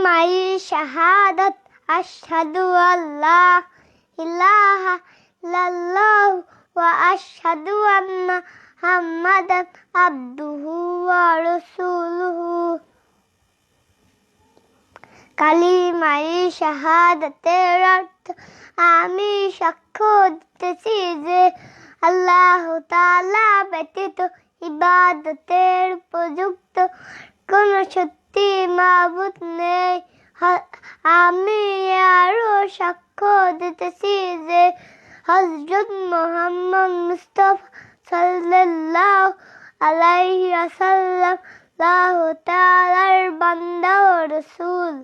মাই শাহাদাত আশহাদু আল্লা ইলাহা ইল্লাল্লাহু ওয়া আশহাদু আন্না মুহাম্মাদান আবদুহু ওয়া রাসূলুহু। কালিমাই শাহাদাতের অর্থ আমি সাক্ষ্য দিতেছি যে আল্লাহ তাআলা ব্যতীত ইবাদতের উপযুক্ত কোন সত্যি মাবুদ নেই। আমি আরো সাক্ষ্য দিতেছি যে হযরত মুহাম্মদ মুস্তাফা সাল্লাল্লাহু আলাইহি ওয়াসাল্লাম আল্লাহ তাআলার বান্দা ও রাসূল।